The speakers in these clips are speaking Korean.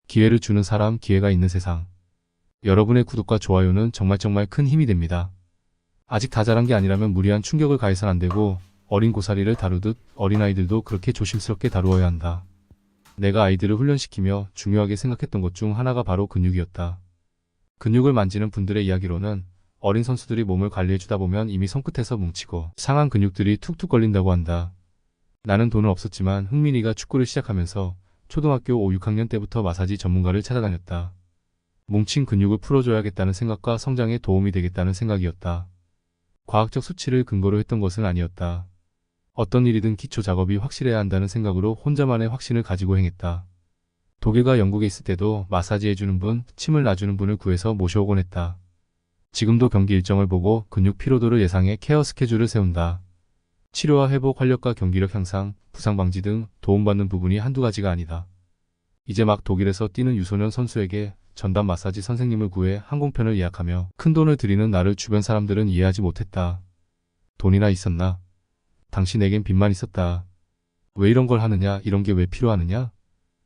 기회를 주는 사람, 기회가 있는 세상. 여러분의 구독과 좋아요는 정말 큰 힘이 됩니다. 아직 다 자란 게 아니라면 무리한 충격을 가해선 안 되고, 어린 고사리를 다루듯 어린아이들도 그렇게 조심스럽게 다루어야 한다. 내가 아이들을 훈련시키며 중요하게 생각했던 것 중 하나가 바로 근육이었다. 근육을 만지는 분들의 이야기로는 어린 선수들이 몸을 관리해주다 보면 이미 손끝에서 뭉치고 상한 근육들이 툭툭 걸린다고 한다. 나는 돈은 없었지만 흥민이가 축구를 시작하면서 초등학교 5, 6학년 때부터 마사지 전문가를 찾아다녔다. 뭉친 근육을 풀어줘야겠다는 생각과 성장에 도움이 되겠다는 생각이었다. 과학적 수치를 근거로 했던 것은 아니었다. 어떤 일이든 기초 작업이 확실해야 한다는 생각으로 혼자만의 확신을 가지고 행했다. 독일과 영국에 있을 때도 마사지 해주는 분, 침을 놔주는 분을 구해서 모셔오곤 했다. 지금도 경기 일정을 보고 근육 피로도를 예상해 케어 스케줄을 세운다. 치료와 회복, 활력과 경기력 향상, 부상 방지 등 도움받는 부분이 한두 가지가 아니다. 이제 막 독일에서 뛰는 유소년 선수에게 전담 마사지 선생님을 구해 항공편을 예약하며 큰돈을 들이는 나를 주변 사람들은 이해하지 못했다. 돈이나 있었나? 당신에겐 빚만 있었다. 왜 이런 걸 하느냐? 이런 게 왜 필요하느냐?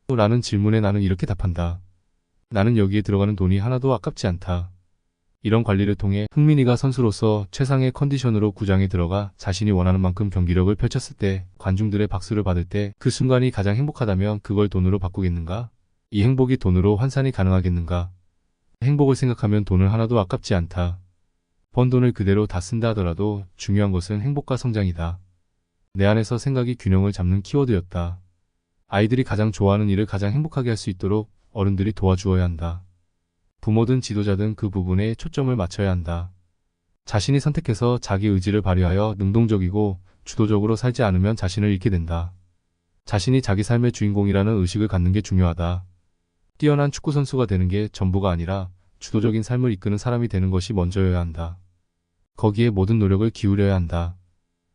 라는 질문에 나는 이렇게 답한다. 나는 여기에 들어가는 돈이 하나도 아깝지 않다. 이런 관리를 통해 흥민이가 선수로서 최상의 컨디션으로 구장에 들어가 자신이 원하는 만큼 경기력을 펼쳤을 때, 관중들의 박수를 받을 때 그 순간이 가장 행복하다면 그걸 돈으로 바꾸겠는가? 이 행복이 돈으로 환산이 가능하겠는가? 행복을 생각하면 돈을 하나도 아깝지 않다. 번 돈을 그대로 다 쓴다 하더라도 중요한 것은 행복과 성장이다. 내 안에서 생각이 균형을 잡는 키워드였다. 아이들이 가장 좋아하는 일을 가장 행복하게 할 수 있도록 어른들이 도와주어야 한다. 부모든 지도자든 그 부분에 초점을 맞춰야 한다. 자신이 선택해서 자기 의지를 발휘하여 능동적이고 주도적으로 살지 않으면 자신을 잃게 된다. 자신이 자기 삶의 주인공이라는 의식을 갖는 게 중요하다. 뛰어난 축구선수가 되는 게 전부가 아니라 주도적인 삶을 이끄는 사람이 되는 것이 먼저여야 한다. 거기에 모든 노력을 기울여야 한다.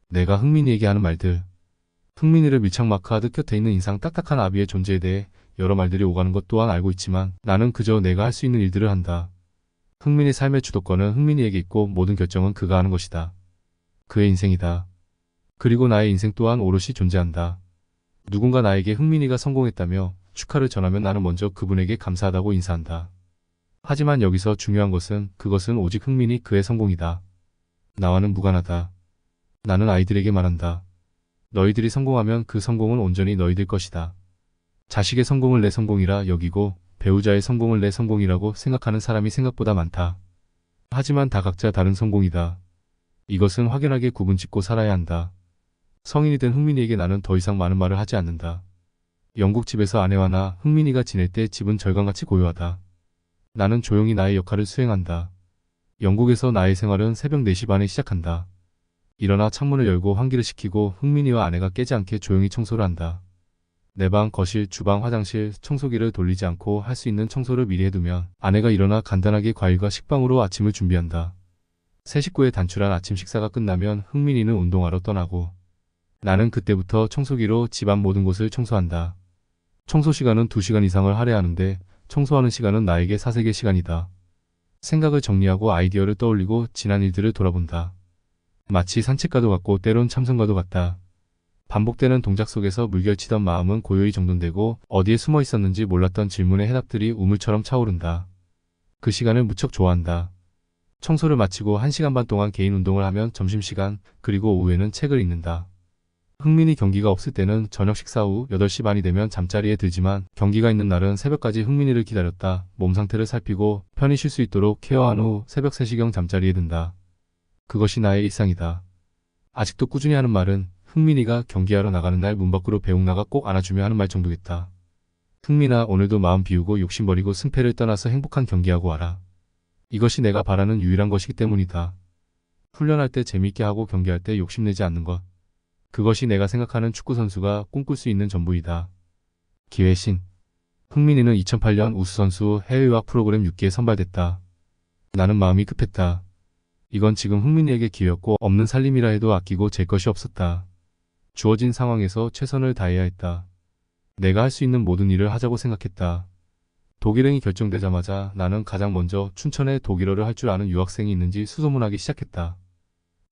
내가 흥민이에게 하는 말들. 흥민이를 밀착 마크하듯 곁에 있는 인상 딱딱한 아비의 존재에 대해 여러 말들이 오가는 것 또한 알고 있지만 나는 그저 내가 할 수 있는 일들을 한다. 흥민이 삶의 주도권은 흥민이에게 있고 모든 결정은 그가 하는 것이다. 그의 인생이다. 그리고 나의 인생 또한 오롯이 존재한다. 누군가 나에게 흥민이가 성공했다며 축하를 전하면 나는 먼저 그분에게 감사하다고 인사한다. 하지만 여기서 중요한 것은 그것은 오직 흥민이 그의 성공이다. 나와는 무관하다. 나는 아이들에게 말한다. 너희들이 성공하면 그 성공은 온전히 너희들 것이다. 자식의 성공을 내 성공이라 여기고 배우자의 성공을 내 성공이라고 생각하는 사람이 생각보다 많다. 하지만 다 각자 다른 성공이다. 이것은 확연하게 구분짓고 살아야 한다. 성인이 된 흥민이에게 나는 더 이상 많은 말을 하지 않는다. 영국 집에서 아내와 나, 흥민이가 지낼 때 집은 절강같이 고요하다. 나는 조용히 나의 역할을 수행한다. 영국에서 나의 생활은 새벽 4시 반에 시작한다. 일어나 창문을 열고 환기를 시키고 흥민이와 아내가 깨지 않게 조용히 청소를 한다. 내 방, 거실, 주방, 화장실, 청소기를 돌리지 않고 할 수 있는 청소를 미리 해두면 아내가 일어나 간단하게 과일과 식빵으로 아침을 준비한다. 세 식구의 단출한 아침 식사가 끝나면 흥민이는 운동하러 떠나고 나는 그때부터 청소기로 집안 모든 곳을 청소한다. 청소 시간은 2시간 이상을 할애하는데 청소하는 시간은 나에게 사색의 시간이다. 생각을 정리하고 아이디어를 떠올리고 지난 일들을 돌아본다. 마치 산책과도 같고 때론 참선과도 같다. 반복되는 동작 속에서 물결치던 마음은 고요히 정돈되고 어디에 숨어 있었는지 몰랐던 질문의 해답들이 우물처럼 차오른다. 그 시간을 무척 좋아한다. 청소를 마치고 1시간 반 동안 개인 운동을 하면 점심시간, 그리고 오후에는 책을 읽는다. 흥민이 경기가 없을 때는 저녁 식사 후 8시 반이 되면 잠자리에 들지만 경기가 있는 날은 새벽까지 흥민이를 기다렸다. 몸 상태를 살피고 편히 쉴 수 있도록 케어한 후 새벽 3시경 잠자리에 든다. 그것이 나의 일상이다. 아직도 꾸준히 하는 말은 흥민이가 경기하러 나가는 날 문 밖으로 배웅 나가 꼭 안아주며 하는 말 정도겠다. 흥민아, 오늘도 마음 비우고 욕심 버리고 승패를 떠나서 행복한 경기하고 와라. 이것이 내가 바라는 유일한 것이기 때문이다. 훈련할 때 재미있게 하고 경기할 때 욕심내지 않는 것. 그것이 내가 생각하는 축구선수가 꿈꿀 수 있는 전부이다. 기회의 신. 흥민이는 2008년 우수선수 해외유학 프로그램 6기에 선발됐다. 나는 마음이 급했다. 이건 지금 흥민이에게 기회였고 없는 살림이라 해도 아끼고 잴 것이 없었다. 주어진 상황에서 최선을 다해야 했다. 내가 할 수 있는 모든 일을 하자고 생각했다. 독일행이 결정되자마자 나는 가장 먼저 춘천에 독일어를 할 줄 아는 유학생이 있는지 수소문하기 시작했다.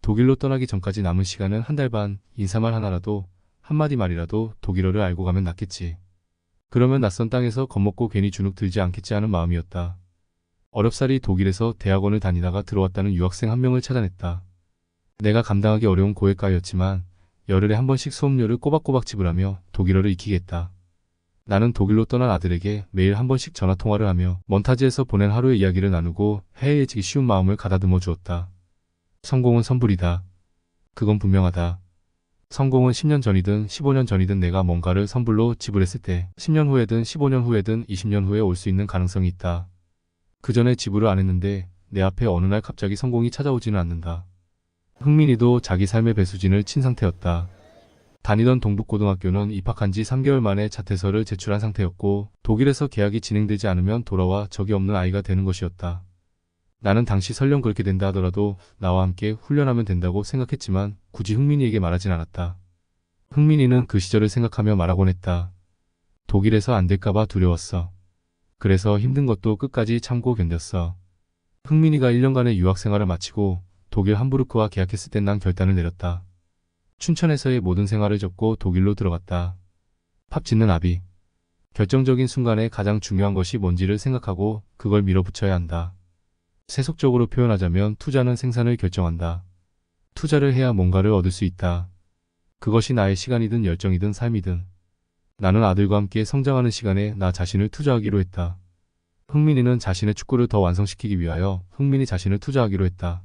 독일로 떠나기 전까지 남은 시간은 1달 반, 인사말 하나라도, 한마디 말이라도 독일어를 알고 가면 낫겠지. 그러면 낯선 땅에서 겁먹고 괜히 주눅 들지 않겠지 하는 마음이었다. 어렵사리 독일에서 대학원을 다니다가 들어왔다는 유학생 한 명을 찾아냈다. 내가 감당하기 어려운 고액가였지만 열흘에 한 번씩 수업료를 꼬박꼬박 지불하며 독일어를 익히겠다. 나는 독일로 떠난 아들에게 매일 한 번씩 전화통화를 하며 몬타지에서 보낸 하루의 이야기를 나누고 해이해지기 쉬운 마음을 가다듬어 주었다. 성공은 선불이다. 그건 분명하다. 성공은 10년 전이든 15년 전이든 내가 뭔가를 선불로 지불했을 때 10년 후에든 15년 후에든 20년 후에 올 수 있는 가능성이 있다. 그 전에 지불을 안 했는데 내 앞에 어느 날 갑자기 성공이 찾아오지는 않는다. 흥민이도 자기 삶의 배수진을 친 상태였다. 다니던 동북고등학교는 입학한 지 3개월 만에 자퇴서를 제출한 상태였고 독일에서 계약이 진행되지 않으면 돌아와 적이 없는 아이가 되는 것이었다. 나는 당시 설령 그렇게 된다 하더라도 나와 함께 훈련하면 된다고 생각했지만 굳이 흥민이에게 말하진 않았다. 흥민이는 그 시절을 생각하며 말하곤 했다. 독일에서 안 될까봐 두려웠어. 그래서 힘든 것도 끝까지 참고 견뎠어. 흥민이가 1년간의 유학생활을 마치고 독일 함부르크와 계약했을 땐 난 결단을 내렸다. 춘천에서의 모든 생활을 접고 독일로 들어갔다. 팝 짓는 아비. 결정적인 순간에 가장 중요한 것이 뭔지를 생각하고 그걸 밀어붙여야 한다. 세속적으로 표현하자면 투자는 생산을 결정한다. 투자를 해야 뭔가를 얻을 수 있다. 그것이 나의 시간이든 열정이든 삶이든. 나는 아들과 함께 성장하는 시간에 나 자신을 투자하기로 했다. 흥민이는 자신의 축구를 더 완성시키기 위하여 흥민이 자신을 투자하기로 했다.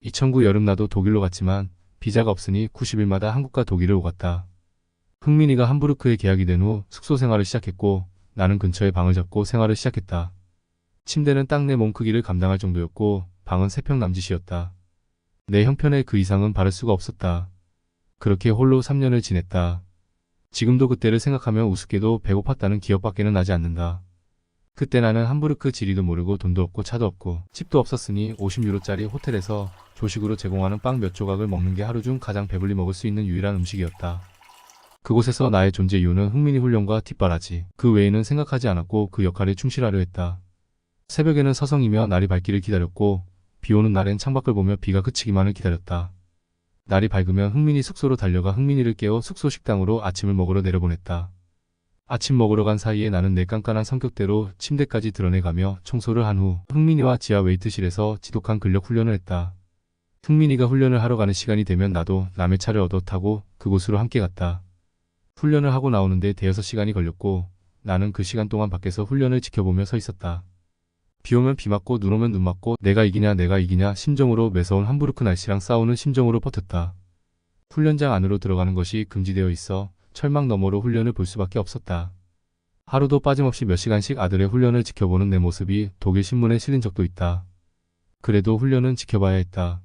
2009 여름 나도 독일로 갔지만 비자가 없으니 90일마다 한국과 독일을 오갔다. 흥민이가 함부르크에 계약이 된 후 숙소 생활을 시작했고 나는 근처에 방을 잡고 생활을 시작했다. 침대는 딱 내 몸 크기를 감당할 정도였고 방은 3평 남짓이었다. 내 형편에 그 이상은 바랄 수가 없었다. 그렇게 홀로 3년을 지냈다. 지금도 그때를 생각하면 우습게도 배고팠다는 기억밖에는 나지 않는다. 그때 나는 함부르크 지리도 모르고 돈도 없고 차도 없고 집도 없었으니 50유로짜리 호텔에서 조식으로 제공하는 빵 몇 조각을 먹는 게 하루 중 가장 배불리 먹을 수 있는 유일한 음식이었다. 그곳에서 나의 존재 이유는 흥민이 훈련과 뒷바라지, 그 외에는 생각하지 않았고 그 역할에 충실하려 했다. 새벽에는 서성이며 날이 밝기를 기다렸고 비 오는 날엔 창밖을 보며 비가 그치기만을 기다렸다. 날이 밝으면 흥민이 숙소로 달려가 흥민이를 깨워 숙소 식당으로 아침을 먹으러 내려보냈다. 아침 먹으러 간 사이에 나는 내 깐깐한 성격대로 침대까지 드러내가며 청소를 한 후 흥민이와 지하 웨이트실에서 지독한 근력 훈련을 했다. 흥민이가 훈련을 하러 가는 시간이 되면 나도 남의 차를 얻어 타고 그곳으로 함께 갔다. 훈련을 하고 나오는데 대여섯 시간이 걸렸고 나는 그 시간 동안 밖에서 훈련을 지켜보며 서 있었다. 비 오면 비 맞고 눈 오면 눈 맞고 내가 이기냐 심정으로 매서운 함부르크 날씨랑 싸우는 심정으로 버텼다. 훈련장 안으로 들어가는 것이 금지되어 있어 철망 너머로 훈련을 볼 수밖에 없었다. 하루도 빠짐없이 몇 시간씩 아들의 훈련을 지켜보는 내 모습이 독일 신문에 실린 적도 있다. 그래도 훈련은 지켜봐야 했다.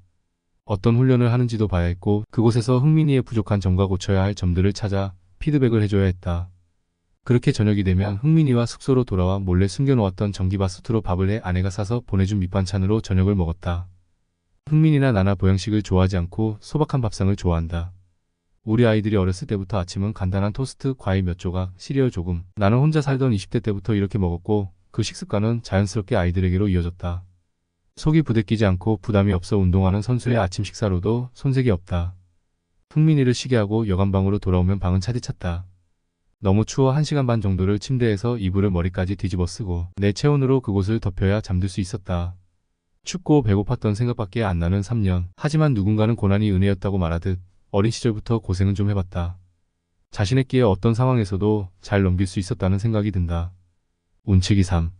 어떤 훈련을 하는지도 봐야 했고 그곳에서 흥민이의 부족한 점과 고쳐야 할 점들을 찾아 피드백을 해줘야 했다. 그렇게 저녁이 되면 흥민이와 숙소로 돌아와 몰래 숨겨놓았던 전기밥솥으로 밥을 해 아내가 싸서 보내준 밑반찬으로 저녁을 먹었다. 흥민이나 나나 보양식을 좋아하지 않고 소박한 밥상을 좋아한다. 우리 아이들이 어렸을 때부터 아침은 간단한 토스트, 과일 몇 조각, 시리얼 조금. 나는 혼자 살던 20대 때부터 이렇게 먹었고 그 식습관은 자연스럽게 아이들에게로 이어졌다. 속이 부대끼지 않고 부담이 없어 운동하는 선수의 아침 식사로도 손색이 없다. 흥민이를 쉬게 하고 여관방으로 돌아오면 방은 차디찼다. 너무 추워 1시간 반 정도를 침대에서 이불을 머리까지 뒤집어 쓰고 내 체온으로 그곳을 덮여야 잠들 수 있었다. 춥고 배고팠던 생각밖에 안 나는 3년. 하지만 누군가는 고난이 은혜였다고 말하듯 어린 시절부터 고생은 좀 해봤다. 자신의 끼에 어떤 상황에서도 잘 넘길 수 있었다는 생각이 든다. 운치기 3.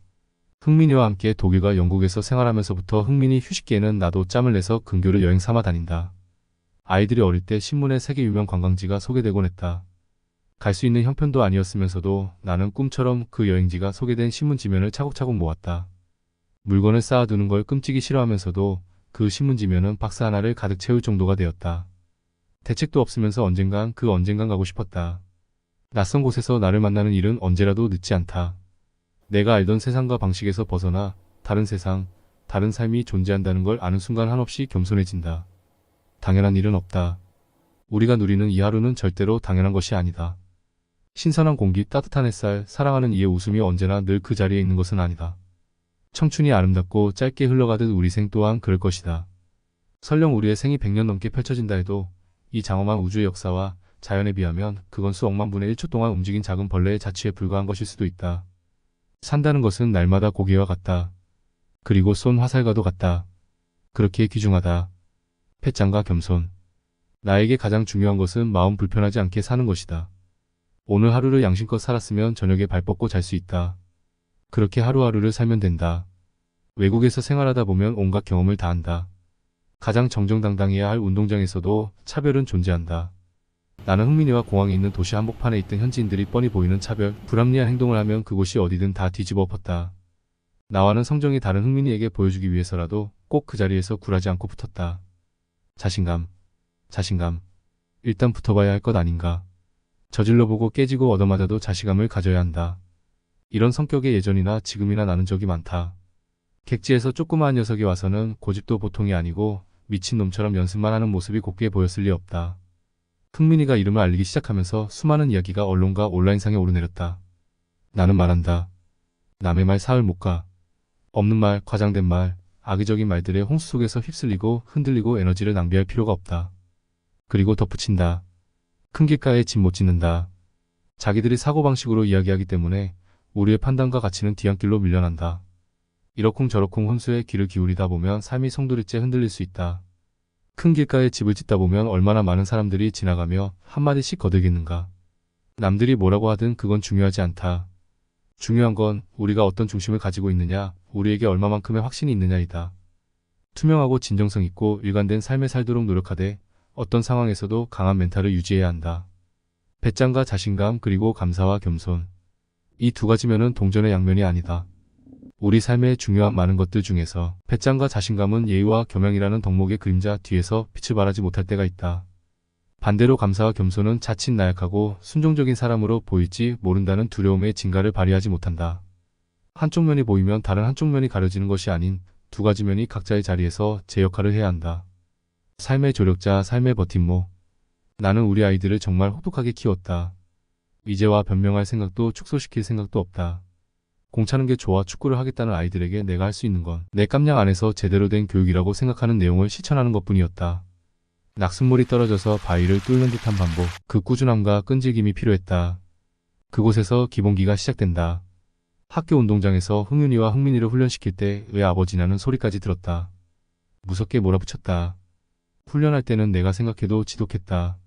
흥민이와 함께 독일과 영국에서 생활하면서부터 흥민이 휴식기에는 나도 짬을 내서 근교를 여행 삼아 다닌다. 아이들이 어릴 때 신문에 세계 유명 관광지가 소개되곤 했다. 갈 수 있는 형편도 아니었으면서도 나는 꿈처럼 그 여행지가 소개된 신문 지면을 차곡차곡 모았다. 물건을 쌓아두는 걸 끔찍이 싫어하면서도 그 신문 지면은 박스 하나를 가득 채울 정도가 되었다. 대책도 없으면서 언젠간 가고 싶었다. 낯선 곳에서 나를 만나는 일은 언제라도 늦지 않다. 내가 알던 세상과 방식에서 벗어나 다른 세상, 다른 삶이 존재한다는 걸 아는 순간 한없이 겸손해진다. 당연한 일은 없다. 우리가 누리는 이 하루는 절대로 당연한 것이 아니다. 신선한 공기, 따뜻한 햇살, 사랑하는 이의 웃음이 언제나 늘 그 자리에 있는 것은 아니다. 청춘이 아름답고 짧게 흘러가듯 우리 생 또한 그럴 것이다. 설령 우리의 생이 100년 넘게 펼쳐진다 해도 이 장엄한 우주의 역사와 자연에 비하면 그건 수억만 분의 1초 동안 움직인 작은 벌레의 자취에 불과한 것일 수도 있다. 산다는 것은 날마다 고개와 같다. 그리고 쏜 화살과도 같다. 그렇게 귀중하다. 패짱과 겸손. 나에게 가장 중요한 것은 마음 불편하지 않게 사는 것이다. 오늘 하루를 양심껏 살았으면 저녁에 발 뻗고 잘 수 있다. 그렇게 하루하루를 살면 된다. 외국에서 생활하다 보면 온갖 경험을 다 한다. 가장 정정당당해야 할 운동장에서도 차별은 존재한다. 나는 흥민이와 공항에 있는 도시 한복판에 있던 현지인들이 뻔히 보이는 차별, 불합리한 행동을 하면 그곳이 어디든 다 뒤집어 엎었다. 나와는 성정이 다른 흥민이에게 보여주기 위해서라도 꼭 그 자리에서 굴하지 않고 붙었다. 자신감. 일단 붙어봐야 할 것 아닌가. 저질러 보고 깨지고 얻어맞아도 자신감을 가져야 한다. 이런 성격의 예전이나 지금이나 나는 적이 많다. 객지에서 조그마한 녀석이 와서는 고집도 보통이 아니고 미친놈처럼 연습만 하는 모습이 곱게 보였을 리 없다. 흥민이가 이름을 알리기 시작하면서 수많은 이야기가 언론과 온라인상에 오르내렸다. 나는 말한다. 남의 말 사흘 못 가. 없는 말, 과장된 말, 악의적인 말들의 홍수 속에서 휩쓸리고 흔들리고 에너지를 낭비할 필요가 없다. 그리고 덧붙인다. 큰 길가에 집 못 짓는다. 자기들이 사고방식으로 이야기하기 때문에 우리의 판단과 가치는 뒤안길로 밀려난다. 이러쿵저러쿵 혼수에 귀를 기울이다 보면 삶이 송두리째 흔들릴 수 있다. 큰 길가에 집을 짓다 보면 얼마나 많은 사람들이 지나가며 한마디씩 거들겠는가. 남들이 뭐라고 하든 그건 중요하지 않다. 중요한 건 우리가 어떤 중심을 가지고 있느냐, 우리에게 얼마만큼의 확신이 있느냐이다. 투명하고 진정성 있고 일관된 삶을 살도록 노력하되 어떤 상황에서도 강한 멘탈을 유지해야 한다. 배짱과 자신감 그리고 감사와 겸손. 이 두 가지면은 동전의 양면이 아니다. 우리 삶의 중요한 많은 것들 중에서 배짱과 자신감은 예의와 겸양이라는 덕목의 그림자 뒤에서 빛을 발하지 못할 때가 있다. 반대로 감사와 겸손은 자칫 나약하고 순종적인 사람으로 보일지 모른다는 두려움의 진가를 발휘하지 못한다. 한쪽 면이 보이면 다른 한쪽 면이 가려지는 것이 아닌 두 가지 면이 각자의 자리에서 제 역할을 해야 한다. 삶의 조력자, 삶의 버팀목. 나는 우리 아이들을 정말 혹독하게 키웠다. 이제와 변명할 생각도 축소시킬 생각도 없다. 공 차는 게 좋아 축구를 하겠다는 아이들에게 내가 할 수 있는 건 내 깜냥 안에서 제대로 된 교육이라고 생각하는 내용을 실천하는 것뿐이었다. 낙숫물이 떨어져서 바위를 뚫는 듯한 반복, 그 꾸준함과 끈질김이 필요했다. 그곳에서 기본기가 시작된다. 학교 운동장에서 흥윤이와 흥민이를 훈련시킬 때 왜 아버지냐는 소리까지 들었다. 무섭게 몰아붙였다. 훈련할 때는 내가 생각해도 지독했다.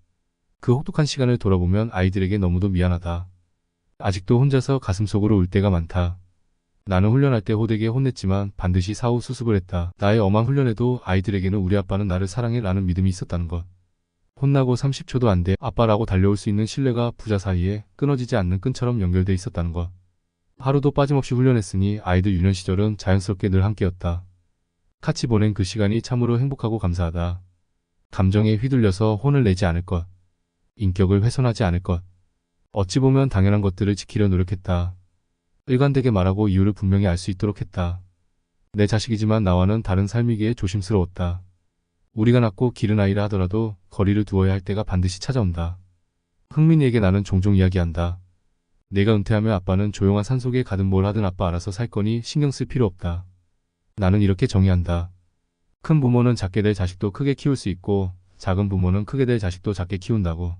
그 혹독한 시간을 돌아보면 아이들에게 너무도 미안하다. 아직도 혼자서 가슴속으로 울 때가 많다. 나는 훈련할 때 호되게 혼냈지만 반드시 사후 수습을 했다. 나의 엄한 훈련에도 아이들에게는 우리 아빠는 나를 사랑해 라는 믿음이 있었다는 것. 혼나고 30초도 안 돼 아빠라고 달려올 수 있는 신뢰가 부자 사이에 끊어지지 않는 끈처럼 연결돼 있었다는 것. 하루도 빠짐없이 훈련했으니 아이들 유년 시절은 자연스럽게 늘 함께였다. 같이 보낸 그 시간이 참으로 행복하고 감사하다. 감정에 휘둘려서 혼을 내지 않을 것. 인격을 훼손하지 않을 것. 어찌 보면 당연한 것들을 지키려 노력했다. 일관되게 말하고 이유를 분명히 알 수 있도록 했다. 내 자식이지만 나와는 다른 삶이기에 조심스러웠다. 우리가 낳고 기른 아이라 하더라도 거리를 두어야 할 때가 반드시 찾아온다. 흥민이에게 나는 종종 이야기한다. 내가 은퇴하면 아빠는 조용한 산속에 가든 뭘 하든 아빠 알아서 살 거니 신경 쓸 필요 없다. 나는 이렇게 정의한다. 큰 부모는 작게 될 자식도 크게 키울 수 있고 작은 부모는 크게 될 자식도 작게 키운다고.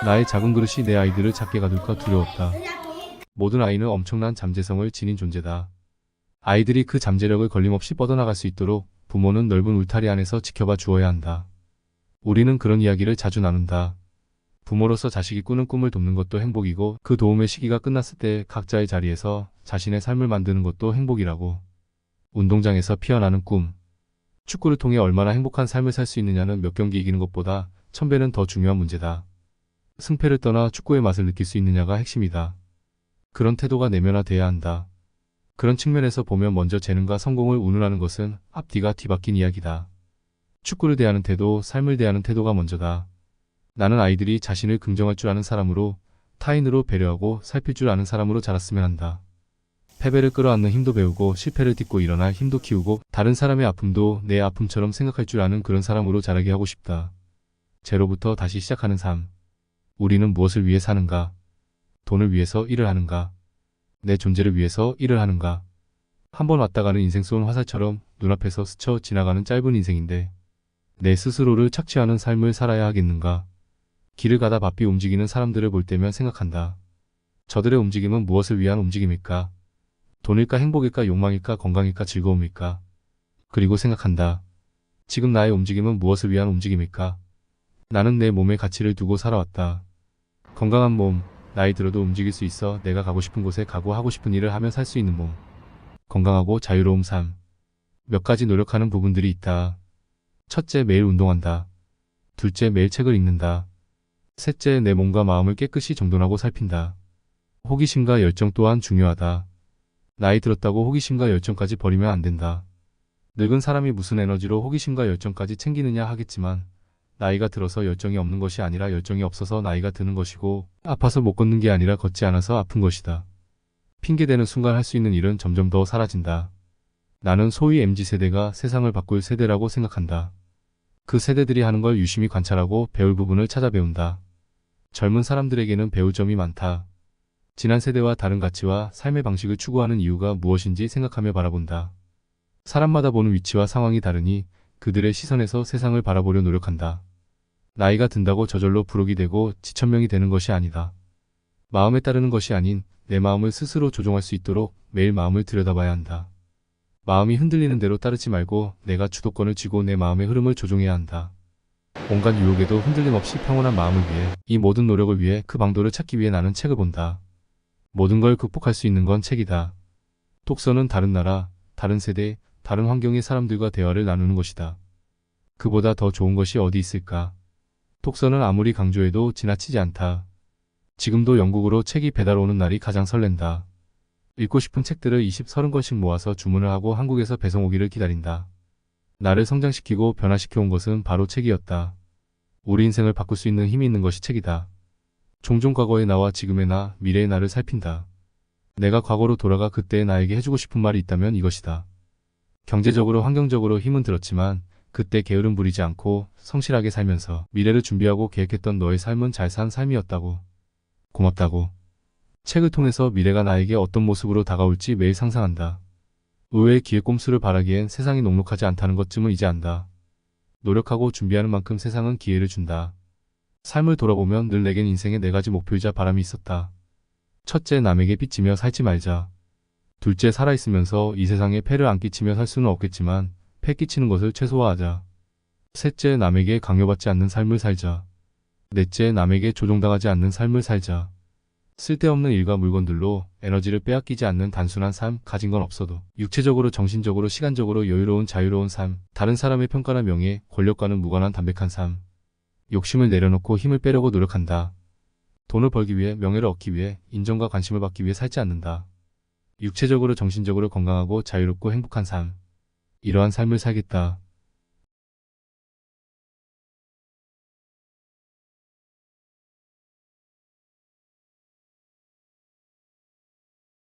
나의 작은 그릇이 내 아이들을 작게 가둘까 두려웠다. 모든 아이는 엄청난 잠재성을 지닌 존재다. 아이들이 그 잠재력을 걸림없이 뻗어나갈 수 있도록 부모는 넓은 울타리 안에서 지켜봐 주어야 한다. 우리는 그런 이야기를 자주 나눈다. 부모로서 자식이 꾸는 꿈을 돕는 것도 행복이고 그 도움의 시기가 끝났을 때 각자의 자리에서 자신의 삶을 만드는 것도 행복이라고. 운동장에서 피어나는 꿈. 축구를 통해 얼마나 행복한 삶을 살 수 있느냐는 몇 경기 이기는 것보다 1000배는 더 중요한 문제다. 승패를 떠나 축구의 맛을 느낄 수 있느냐가 핵심이다. 그런 태도가 내면화돼야 한다. 그런 측면에서 보면 먼저 재능과 성공을 운운하는 것은 앞뒤가 뒤바뀐 이야기다. 축구를 대하는 태도, 삶을 대하는 태도가 먼저다. 나는 아이들이 자신을 긍정할 줄 아는 사람으로, 타인으로 배려하고 살필 줄 아는 사람으로 자랐으면 한다. 패배를 끌어안는 힘도 배우고 실패를 딛고 일어날 힘도 키우고 다른 사람의 아픔도 내 아픔처럼 생각할 줄 아는 그런 사람으로 자라게 하고 싶다. 제로부터 다시 시작하는 삶. 우리는 무엇을 위해 사는가? 돈을 위해서 일을 하는가? 내 존재를 위해서 일을 하는가? 한번 왔다 가는 인생 쏜 화살처럼 눈앞에서 스쳐 지나가는 짧은 인생인데 내 스스로를 착취하는 삶을 살아야 하겠는가? 길을 가다 바삐 움직이는 사람들을 볼 때면 생각한다. 저들의 움직임은 무엇을 위한 움직임일까? 돈일까, 행복일까, 욕망일까, 건강일까, 즐거움일까? 그리고 생각한다. 지금 나의 움직임은 무엇을 위한 움직임일까? 나는 내 몸의 가치를 두고 살아왔다. 건강한 몸, 나이 들어도 움직일 수 있어 내가 가고 싶은 곳에 가고 하고 싶은 일을 하며 살 수 있는 몸. 건강하고 자유로운 삶. 몇 가지 노력하는 부분들이 있다. 첫째, 매일 운동한다. 둘째, 매일 책을 읽는다. 셋째, 내 몸과 마음을 깨끗이 정돈하고 살핀다. 호기심과 열정 또한 중요하다. 나이 들었다고 호기심과 열정까지 버리면 안 된다. 늙은 사람이 무슨 에너지로 호기심과 열정까지 챙기느냐 하겠지만 나이가 들어서 열정이 없는 것이 아니라 열정이 없어서 나이가 드는 것이고 아파서 못 걷는 게 아니라 걷지 않아서 아픈 것이다. 핑계대는 순간 할 수 있는 일은 점점 더 사라진다. 나는 소위 MZ세대가 세상을 바꿀 세대라고 생각한다. 그 세대들이 하는 걸 유심히 관찰하고 배울 부분을 찾아 배운다. 젊은 사람들에게는 배울 점이 많다. 지난 세대와 다른 가치와 삶의 방식을 추구하는 이유가 무엇인지 생각하며 바라본다. 사람마다 보는 위치와 상황이 다르니 그들의 시선에서 세상을 바라보려 노력한다. 나이가 든다고 저절로 부록이 되고 지천명이 되는 것이 아니다. 마음에 따르는 것이 아닌 내 마음을 스스로 조종할 수 있도록 매일 마음을 들여다봐야 한다. 마음이 흔들리는 대로 따르지 말고 내가 주도권을 쥐고 내 마음의 흐름을 조종해야 한다. 온갖 유혹에도 흔들림 없이 평온한 마음을 위해, 이 모든 노력을 위해 그 방도를 찾기 위해 나는 책을 본다. 모든 걸 극복할 수 있는 건 책이다. 독서는 다른 나라, 다른 세대, 다른 환경의 사람들과 대화를 나누는 것이다. 그보다 더 좋은 것이 어디 있을까? 독서는 아무리 강조해도 지나치지 않다. 지금도 영국으로 책이 배달 오는 날이 가장 설렌다. 읽고 싶은 책들을 20, 30권씩 모아서 주문을 하고 한국에서 배송 오기를 기다린다. 나를 성장시키고 변화시켜 온 것은 바로 책이었다. 우리 인생을 바꿀 수 있는 힘이 있는 것이 책이다. 종종 과거의 나와 지금의 나, 미래의 나를 살핀다. 내가 과거로 돌아가 그때의 나에게 해주고 싶은 말이 있다면 이것이다. 경제적으로 환경적으로 힘은 들었지만 그때 게으름 부리지 않고 성실하게 살면서 미래를 준비하고 계획했던 너의 삶은 잘 산 삶이었다고. 고맙다고. 책을 통해서 미래가 나에게 어떤 모습으로 다가올지 매일 상상한다. 의외의 기회 꼼수를 바라기엔 세상이 녹록하지 않다는 것쯤은 이제 안다. 노력하고 준비하는 만큼 세상은 기회를 준다. 삶을 돌아보면 늘 내겐 인생의 4가지 목표이자 바람이 있었다. 첫째, 남에게 빚지며 살지 말자. 둘째, 살아있으면서 이 세상에 폐를 안 끼치며 살 수는 없겠지만 폐 끼치는 것을 최소화하자. 셋째, 남에게 강요받지 않는 삶을 살자. 넷째, 남에게 조종당하지 않는 삶을 살자. 쓸데없는 일과 물건들로 에너지를 빼앗기지 않는 단순한 삶, 가진 건 없어도 육체적으로, 정신적으로, 시간적으로 여유로운 자유로운 삶, 다른 사람의 평가나 명예, 권력과는 무관한 담백한 삶. 욕심을 내려놓고 힘을 빼려고 노력한다. 돈을 벌기 위해, 명예를 얻기 위해, 인정과 관심을 받기 위해 살지 않는다. 육체적으로, 정신적으로 건강하고 자유롭고 행복한 삶. 이러한 삶을 살겠다.